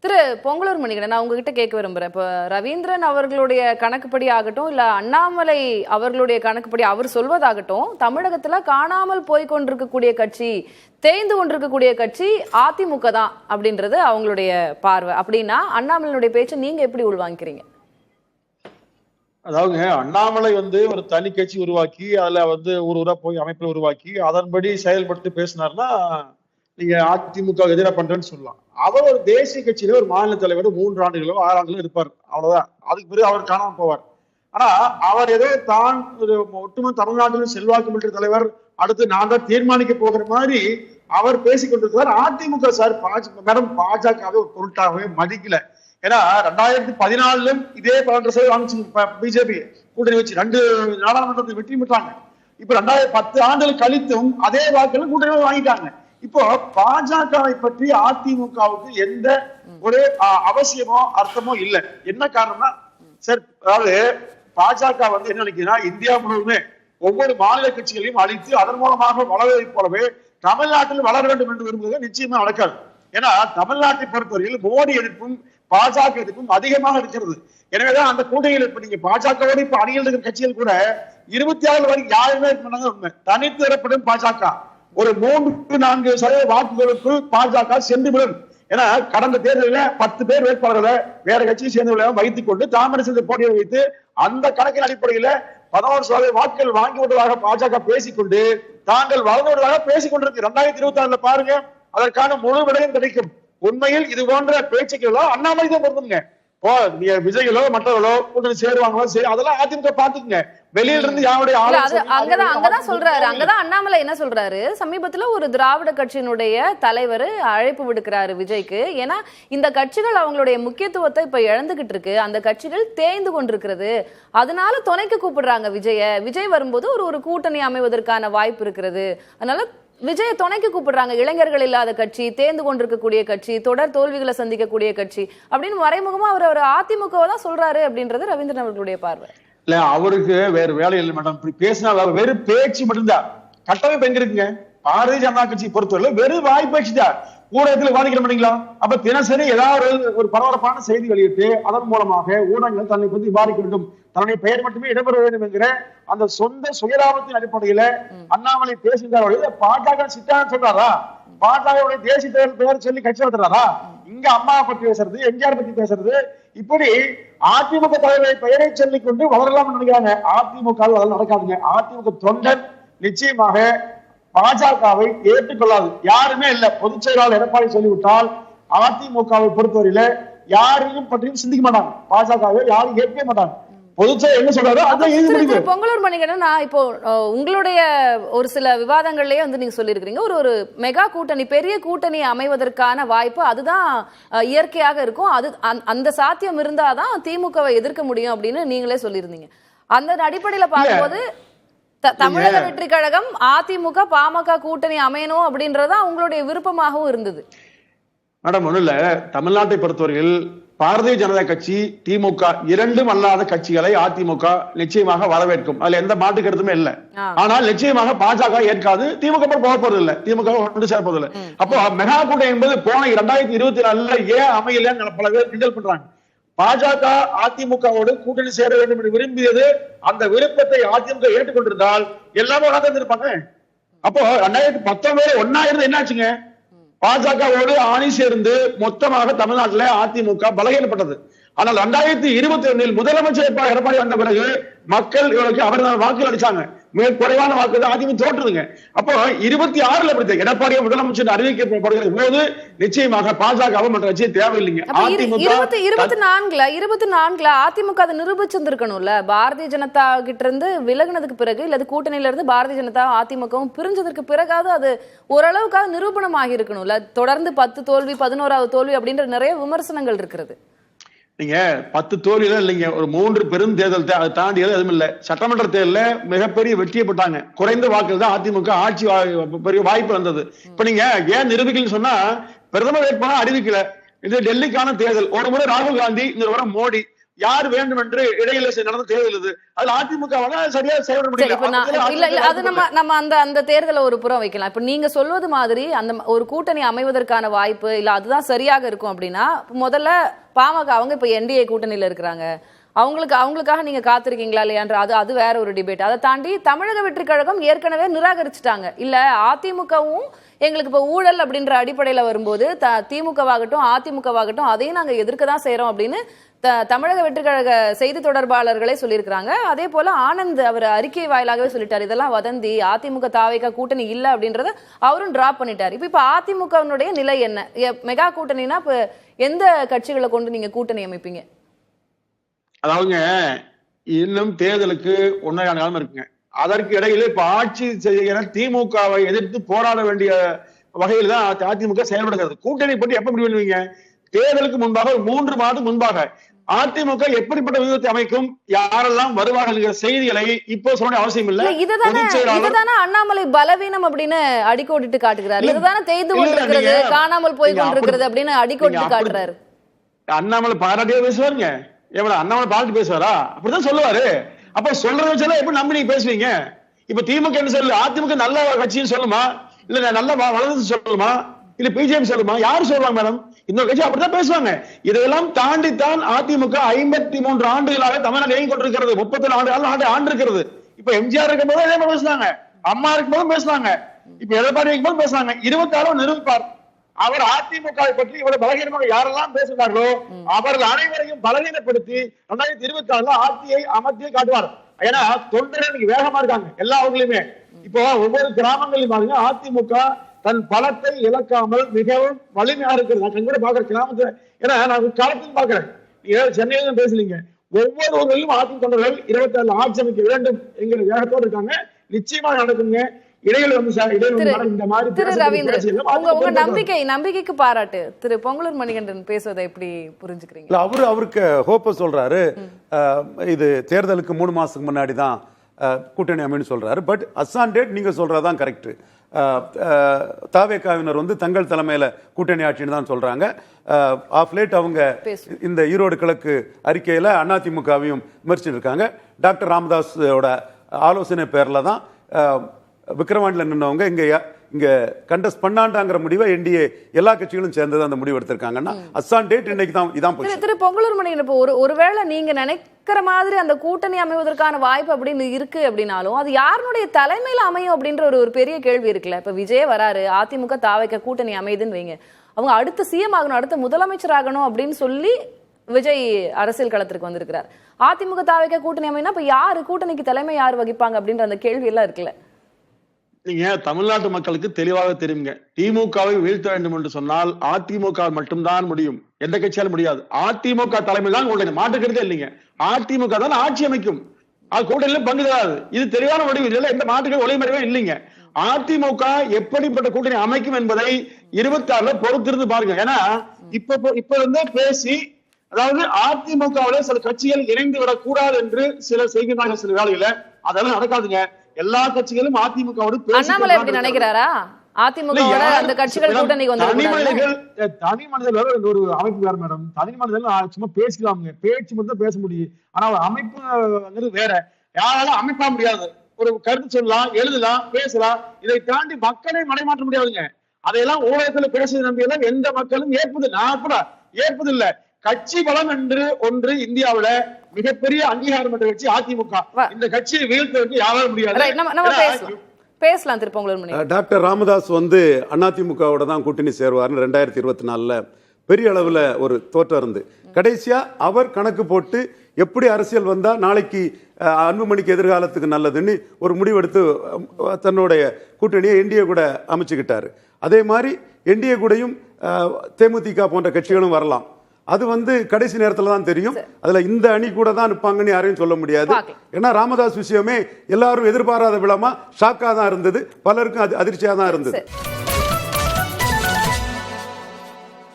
திரு பொங்கலூர் மணிகண்டன், நான் உங்ககிட்ட கேட்க விரும்புறேன். இப்போ ரவீந்திரன் அவர்களுடைய கணக்குப்படி ஆகட்டும், இல்ல அண்ணாமலை அவர்களுடைய கணக்குப்படி அவர் சொல்வதாகட்டும், தமிழகத்துல காணாமல் போய் கொண்டிருக்கக்கூடிய கட்சி, தேய்ந்து கொண்டிருக்கக்கூடிய கட்சி அதிமுக தான் அப்படின்றது அவங்களுடைய பார்வை. அப்படின்னா அண்ணாமலையுடைய பேச்சை நீங்க எப்படி உள்வாங்கிக்கிறீங்க? அதாவது அண்ணாமலை ஒரு தனி கட்சி உருவாக்கி அதுல ஊரா போய் அமைப்பில் உருவாக்கி அதன்படி செயல்பட்டு பேசினார்னா நீங்க அதிமுக எதிராக பண்றேன்னு சொல்லலாம். அவர் ஒரு தேசிய கட்சியில ஒரு மாநில தலைவர் 3 ஆண்டுகளோ 6 ஆண்டுகளோ இருப்பார், அவ்வளவுதான். அதுக்கு பிறகு அவர் காணாம போவார். ஆனா அவர் ஏதோ தான் ஒரு ஒட்டுமொத்த தமிழ்நாட்டிலும் செல்வாக்கு மிக்க தலைவர், அடுத்து நான் தான் தீர்மானிக்க போகிற மாதிரி அவர் பேசிக் கொண்டிருக்கிறார். அதிமுக சார் மேடம் பாஜகவை ஒரு பொருட்டாகவே மதிக்கல. ஏன்னா 2014 இதே 12% பிஜேபி கூட்டணி வச்சு 2 நாடாளுமன்றத்தில் வெற்றி பெற்றாங்க. இப்ப 10 ஆண்டுகள் கழித்தும் அதே வாக்குகள் கூட்டணி வாங்கிட்டாங்க. இப்போ பாஜகவை பற்றி அதிமுகவுக்கு எந்த ஒரு அவசியமோ அர்த்தமோ இல்லை. என்ன காரணம்னா சார், அதாவது பாஜக என்ன நினைக்கிறதுனா, இந்தியா முழுவதுமே ஒவ்வொரு மாநில கட்சிகளையும் அழித்து அதன் மூலமாக வளர்வதை போலவே தமிழ்நாட்டில் வளர வேண்டும் என்று விரும்புவது நிச்சயமா நடக்காது. ஏன்னா தமிழ்நாட்டை பொறுத்தவரையில் மோடி எதிர்ப்பும் பாஜக எதிர்ப்பும் அதிகமாக இருக்கிறது. எனவேதான் அந்த கூட்டணியில் இப்ப நீங்க பாஜகவோடு இப்ப அணியில் இருக்கிற கட்சிகள் கூட 26 வரைக்கும் யாருமே உண்மை தனித்து தரப்படும் பாஜக ஒரு 3-4% வாக்குகளுக்குள் பாஜக சென்று விடும். ஏன்னா கடந்த தேர்தலில் 10 பேர் வேட்பாளர்களை வேற கட்சியை சேர்ந்தவர்களையும் வைத்துக் கொண்டு தாமரை போட்டியை வைத்து அந்த கணக்கின் அடிப்படையில 11% வாக்குகள் வாங்கி விடுவதாக பாஜக பேசிக்கொண்டு தாங்கள் வளர்ந்து விடுவதாக பேசிக் கொண்டிருக்கு. 2026 பாருங்க, அதற்கான முழு விடையும் கிடைக்கும். உண்மையில் இது போன்ற பேச்சுக்களோ அண்ணாமலை தான் பொருந்துங்க. விஜய்களோ மற்றவர்களோ கூட்டணி சேருவாங்களோ சரி, அதெல்லாம் அதிமுக பாத்துக்குங்க. வெளியில இருந்து யாருடைய அங்கதான் சொல்றாரு. அங்கதான் அண்ணாமலை என்ன சொல்றாரு, சமீபத்துல ஒரு திராவிட கட்சியினுடைய தலைவர் அழைப்பு விடுக்கிறாரு விஜய்க்கு. ஏன்னா இந்த கட்சிகள் அவங்களுடைய முக்கியத்துவத்தை இப்ப இழந்துகிட்டு இருக்கு, அந்த கட்சிகள் தேய்ந்து கொண்டிருக்கிறது, அதனால துணைக்கு கூப்பிடுறாங்க விஜய் வரும்போது ஒரு கூட்டணி அமைவதற்கான வாய்ப்பு இருக்கிறது, அதனால விஜய துணைக்கு கூப்பிடுறாங்க. இளைஞர்கள் இல்லாத கட்சி, தேர்ந்து கொண்டிருக்கக்கூடிய கட்சி, தொடர் தோல்விகளை சந்திக்கக்கூடிய கட்சி அப்படின்னு மறைமுகமா அவர் அதிமுகவை தான் சொல்றாரு அப்படின்றது ரவீந்திரன் அவர்களுடைய பார்வை. இல்ல, அவருக்கு வேற வேலை இல்லை மேடம். இப்படி பேசினா வெறும் பேச்சு மட்டும்தான். கட்டமைப்பு எங்க இருக்குங்க? பாரதிய ஜனதா கட்சி பொறுத்தவரை வெறும் வாய் பேச்சு தான். ஊடகத்தில் வாதிக்கிற மாட்டீங்களா? அப்ப தினசரி ஏதாவது ஒரு பரபரப்பான செய்தி வெளியிட்டு அதன் மூலமாக ஊடகங்கள் தன்னை பற்றி விவாதிக்க வேண்டும், தன்னுடைய பெயர் மட்டுமே இடம்பெற வேண்டும் என்கிற அந்த சொந்த சுயலாபத்தின் அடிப்படையில அண்ணாமலை பேசுகிறார். பாஜக சித்தாந்தம் சொல்றாரா? பாஜக தேசிய பெயர் சொல்லி கட்சி நடத்துறாரா? இங்க அம்மாவை பத்தி பேசுறது, எம்ஜிஆர் பத்தி பேசுறது, இப்படி அதிமுக தலைவரை பெயரை சொல்லிக் கொண்டு வளரலாம் நினைக்கிறாங்க. அதிமுக அதெல்லாம் நடக்காதுங்க. அதிமுக தொண்டன் நிச்சயமாக பாஜகவை ஏற்றுக்கொள்ளாது. யாருமே இல்ல. பொதுச் செயலாளர் எடப்பாடி சொல்லிவிட்டால் அதிமுகவை பொறுத்தவரையில யாரையும் பற்றியும் சிந்திக்க மாட்டாங்க. பாஜகவை யாரும் ஏற்க மாட்டாங்க. என்ன சொல்றாரோ அதான். பொங்கலூர் மணிகண்டன், இப்போ உங்களுடைய ஒரு சில விவாதங்கள்லயே நீங்க சொல்லியிருக்கீங்க, ஒரு மெகா கூட்டணி, பெரிய கூட்டணி அமைவதற்கான வாய்ப்பு அதுதான் இயற்கையாக இருக்கும், அது அந்த சாத்தியம் இருந்தாதான் திமுகவை எதிர்க்க முடியும் அப்படின்னு நீங்களே சொல்லியிருந்தீங்க. அந்த அடிப்படையில பார்க்கும்போது தமிழக வெற்றி கழகம் அதிமுக பாமக கூட்டணி அமையணும் அப்படின்றதா உங்களுடைய விருப்பமாகவும் இருந்தது. மேடம், ஒண்ணு இல்ல, தமிழ்நாட்டை பொறுத்தவரையில் பாரதிய ஜனதா கட்சி திமுக இரண்டும் அல்லாத கட்சிகளை அதிமுக நிச்சயமாக வரவேற்கும். அதுல எந்த மாற்று கருத்துமே இல்லை. ஆனால் நிச்சயமாக பாஜக ஏற்காது, திமுக போக போறது இல்லை, திமுக ஒன்று சேர போறது இல்லை. அப்போ மெகா கூட்டணி என்பது போன 2024 ஏன் அமையலன்னு பல பேர் கிண்டல் பண்றாங்க. பாஜக அதிமுகவோடு கூட்டணி சேர வேண்டும் என்று விரும்பியது, அந்த விருப்பத்தை அதிமுக ஏற்றுக்கொண்டிருந்தால் எல்லாமே இருப்பாங்க. அப்போ 2019 ஒன்னாயிரம் என்னாச்சுங்க? பாஜகவோடு ஆணி சேர்ந்து மொத்தமாக தமிழ்நாட்டில் அதிமுக பலகீனப்பட்டது. ஆனால் 2021 முதலமைச்சர் எடப்பாடி வந்த பிறகு மக்கள் இவருக்கு அவர் வாக்குகள் அளிச்சாங்க. மிக குறைவான வாக்கு அதிமுக தோற்றுதுங்க. அப்போ 26 எடப்பாடியை முதலமைச்சர் அறிவிக்கப்படுகிற போது நிச்சயமாக பாஜக மற்ற கட்சி தேவையில்லைங்க. 24 அதிமுக அதை நிரூபிச்சிருக்கணும்ல. பாரதிய ஜனதா கிட்ட இருந்து விலகினதுக்கு பிறகு, இல்லது கூட்டணியில இருந்து பாரதிய ஜனதா அதிமுகவும் பிரிஞ்சதற்கு பிறகாவது அது ஓரளவுக்காக நிரூபணம் ஆகி இருக்கணும்ல. தொடர்ந்து 10 தோல்வி 11வது தோல்வி அப்படின்ற நிறைய விமர்சனங்கள் இருக்கிறது. நீங்க 10 தோல்வியில இல்லைங்க, ஒரு 3 பெரும் தேர்தல் அதை தாண்டியது எதுவும் இல்லை. சட்டமன்ற தேர்தலில் மிகப்பெரிய வெற்றியை பெற்றாங்க. குறைந்த வாக்குகள் தான் அதிமுக ஆட்சி பெரிய வாய்ப்பு வந்தது. இப்ப நீங்க ஏன் நிரூபிக்கலன்னு சொன்னா, பிரதமர் வேட்பாளர் அறிவிக்கல. இது டெல்லிக்கான தேர்தல். ஒரு முறை ராகுல் காந்தி, இந்த முறை மோடி, யார் வேண்டும் என்று இடையில நடந்த தேர்தல் இது. அதுல அதிமுக சரியா செயல்பட சரி, இப்ப இல்ல அது நம்ம அந்த தேர்தலை ஒரு புறம் வைக்கலாம். இப்ப நீங்க சொல்வது மாதிரி அந்த ஒரு கூட்டணி அமைவதற்கான வாய்ப்பு இல்ல அதுதான் சரியாக இருக்கும் அப்படின்னா, முதல்ல பாமக அவங்க இப்ப என்டிஏ கூட்டணியில இருக்கிறாங்க, அவங்களுக்காக நீங்க காத்திருக்கீங்களா இல்லையான்ற அது வேற ஒரு டிபேட். அதை தாண்டி தமிழக வெற்றி கழகம் ஏற்கனவே நிராகரிச்சுட்டாங்க. இல்ல அதிமுகவும் எங்களுக்கு இப்ப ஊழல் அப்படின்ற அடிப்படையில வரும்போது திமுகவாகட்டும் அதிமுகவாகட்டும் அதையும் நாங்க எதிர்க்க தான் செய்யறோம் அப்படின்னு தமிழக வெற்றி கழக செய்தி தொடர்பாளர்களே சொல்லியிருக்கிறாங்க. அதே போல ஆனந்த் அவர் அறிக்கை வாயிலாகவே சொல்லிட்டார், இதெல்லாம் வதந்தி, அதிமுக தாவேகா கூட்டணி இல்ல அப்படின்றத அவரும் டிராப் பண்ணிட்டார். இப்ப அதிமுகவினுடைய நிலை என்ன? மெகா கூட்டணினா இப்ப எந்த கட்சிகளை கொண்டு நீங்க கூட்டணி அமைப்பீங்க? அதாவதுங்க, இன்னும் தேர்தலுக்கு 1.5 காலம் இருக்குங்க. அதற்கு இடையில இப்ப ஆட்சி செய்கிற திமுகவை எதிர்த்து போராட வேண்டிய வகையில் தான் அதிமுக செயல்படுகிறது. கூட்டணி பற்றி எப்ப முடிவு பண்ணுவீங்க? தேர்தலுக்கு முன்பாக 3 மாதம் முன்பாக அதிமுக எப்படிப்பட்ட வியூகத்தை அமைக்கும், யாரெல்லாம் வருவார்கள் செய்திகளை இப்போ சொல்ல அவசியம் இல்லை. இதுதானே அண்ணாமலை பலவீனம் அப்படின்னு அடிக்கோடிட்டு காட்டுகிறார். இதுதானே தேய்ந்து கொண்டிருக்கிறது, காணாமல் போய் கொண்டிருக்கிறது அப்படின்னு அடிக்கோடிட்டு காட்டுறாரு. அண்ணாமலை பாராட்டியே பேசுவாருங்க. எவ்வளவு அண்ணாமலை பாராட்டி பேசுவாரா? அப்படிதான் சொல்லுவாரு. அப்ப சொல்றத வச்சாலும் எப்படி நம்பி நீங்க பேசுவீங்க? இப்ப திமுக என்ன சொல்லு, அதிமுக நல்ல கட்சின்னு சொல்லுமா, இல்ல நல்ல வளர்ந்து சொல்லுமா, இல்ல பிஜேபி சொல்லுமா? யாரு சொல்லுவாங்க மேடம்? இன்னொரு கட்சி அப்படித்தான் பேசுவாங்க. இதையெல்லாம் தாண்டித்தான் அதிமுக 53 ஆண்டுகளாக தமிழ்நாடு இயங்கிக் கொண்டிருக்கிறது. 37 ஆண்டு இருக்கிறது. இப்ப எம்ஜிஆர் இருக்கும் போது அதே மாதிரி பேசுனாங்க, அம்மா இருக்கும் போதும் பேசுனாங்க, இப்ப எடப்பாடி இருக்கும் போது பேசுனாங்க. 26 நிரூபிப்பார். அவர் அதிமுக பற்றி இவ்வளவு பலகீனமாக யாரெல்லாம் பேசுகிறார்களோ அவர்கள் அனைவரையும் பலகீனப்படுத்தி 2024 ஆட்சியை அமர்த்தியை காட்டுவார். ஏன்னா தொண்டர்கள் வேகமா இருக்காங்க எல்லா ஊர்லயுமே. இப்போ ஒவ்வொரு கிராமங்களையும் பாருங்க, அதிமுக தன் பலத்தை இழக்காமல் மிகவும் வலிமையா இருக்கிறது. நான் கூட பாக்குறேன் கிராமத்துல, ஏன்னா நான் காலத்தையும் பாக்குறேன். நீங்க சென்னையில பேசலீங்க, ஒவ்வொரு ஊர்களிலும் அதிமுக தொண்டர்கள் 27 ஆட்சி அமைக்க வேண்டும் என்கிற வேகத்தோடு இருக்காங்க. நிச்சயமாக நடக்குங்க. இடையில இந்த மாதிரி திரு ரவீந்திரன், உங்க நம்பிக்கைக்கு பாராட்டு. திரு பொங்கலூர் மணிகண்டன் பேசுவதை எப்படி புரிஞ்சுக்கிறீங்க? அவருக்கு ஹோப்ப சொல்றாரு, இது தேர்தலுக்கு 3 மாசத்துக்கு முன்னாடி தான் கூட்டணி அமைன்னு சொல்றாரு. பட் அசான் டேட் நீங்க சொல்றதான் கரெக்ட். தாவேகாவினர் தங்கள் தலைமையில கூட்டணி ஆட்சின்னு தான் சொல்றாங்க. ஆஃப் லேட் அவங்க இந்த ஈரோடு கிழக்கு அறிக்கையில அதிமுகவையும் விமர்சிச்சிருக்காங்க. டாக்டர் ராமதாஸோட ஆலோசனை பேர்ல தான் விக்கிரவாண்டில நின்னவங்க இங்க கண்டஸ்ட் பண்ணாண்டாங்கிற முடிவை என்டிஏ எல்லா கட்சிகளும் சேர்ந்து அந்த முடிவு எடுத்திருக்காங்கன்னா அசான் டேட் இன்னைக்கு தான் இதான் போச்சு. திரு பொங்கலூர் மணியன், இப்போ ஒருவேளை நீங்க நினைக்கிற மாதிரி அந்த கூட்டணி அமைவதற்கான வாய்ப்பு அப்படின்னு இருக்கு அப்படின்னாலும் அது யாருடைய தலைமையில அமையும் அப்படின்ற ஒரு பெரிய கேள்வி இருக்குல்ல. இப்ப விஜய் வராரு, அதிமுக தாவேகா கூட்டணி அமையுதுன்னு வைங்க, அவங்க அடுத்த சிஎம் ஆகணும், அடுத்த முதலமைச்சர் ஆகணும் அப்படின்னு சொல்லி விஜய் அரசியல் களத்திற்கு வந்திருக்கிறார். அதிமுக தாவேகா கூட்டணி அமைனா இப்ப யாரு கூட்டணிக்கு தலைமை யார் வகிப்பாங்க அப்படின்ற அந்த கேள்வி எல்லாம் இருக்குல்ல. நீங்க தமிழ்நாட்டு மக்களுக்கு தெளிவாக தெரியுங்க, திமுகவை வீழ்த்த வேண்டும் என்று சொன்னால் அதிமுக மட்டும்தான் முடியும், எந்த கட்சியாலும் முடியாது. அதிமுக தலைமை தான் உங்களுடைய மாற்றுக்கிறதே இல்லைங்க. அதிமுக தான் ஆட்சி அமைக்கும், அது கூட்டணியில பங்கு தராது. இது தெளிவான முடிவு, இதுல எந்த மாற்றுகள் ஒளிமறைவே இல்லைங்க. அதிமுக எப்படிப்பட்ட கூட்டணி அமைக்கும் என்பதை 26 பொறுத்திருந்து பாருங்க. ஏன்னா இப்ப இருந்தே பேசி, அதாவது அதிமுகவுல சில கட்சிகள் இணைந்து விடக்கூடாது என்று சிலர் செய்கிறார்கள் சில வேலையில, அதெல்லாம் நடக்காதுங்க. எல்லா கட்சிகளும் அதிமுகவோடு அண்ணாமலை எப்படி நினைக்கிறாரா? அதிமுகவோட அந்த கட்சிகள் கூட்டணிக்கு வந்து தனி மனிதர்கள் ஒரு அமைப்பு வேற மேடம். தனி மனிதர்கள் சும்மா பேசிக்கலாமுங்க, பேச்சு மட்டும் பேச முடியும். ஆனா ஒரு அமைப்பு வேற, யாராலும் அமைப்பா முடியாது. ஒரு கருத்து சொல்லலாம், எழுதலாம், பேசலாம். இதை தாண்டி மக்களை மடைமாற்ற முடியாதுங்க. அதையெல்லாம் ஊடகத்துல பேசுறது நம்பியெல்லாம் எந்த மக்களும் ஏற்பது, நான் கூட ஏற்பதில்லை. கட்சி பலம் என்று ஒன்று இந்தியாவில மிகப்பெரிய அங்கீகாரம் என்ற கட்சி அதிமுக. இந்த கட்சியை வீழ்த்துவதற்கு யாராலும் முடியாது. பேசலாம் திரு பொங்கலூர் மணிகண்டன். டாக்டர் ராமதாஸ் அதிமுகவோட தான் கூட்டணி சேருவார்னு 2024 பெரிய அளவுல ஒரு தோற்றம் இருந்து, கடைசியா அவர் கணக்கு போட்டு எப்படி அரசியல் வந்தா நாளைக்கு அன்புமணிக்கு எதிர்காலத்துக்கு நல்லதுன்னு ஒரு முடிவெடுத்து தன்னுடைய கூட்டணியை என்டிஏ கூட அமைச்சுக்கிட்டாரு. அதே மாதிரி என்டிஏ கூடயும் தேமுதிக போன்ற கட்சிகளும் வரலாம். அது கடைசி நேரத்துல தான் தெரியும். அதுல இந்த அணி கூட தான் நிற்பாங்கன்னு யாரையும் சொல்ல முடியாது. ஏன்னா ராமதாஸ் விஷயமே எல்லாரும் எதிர்பாராத விளமா ஷாக்கா தான் இருந்தது, பலருக்கும் அதிர்ச்சியா தான் இருந்தது.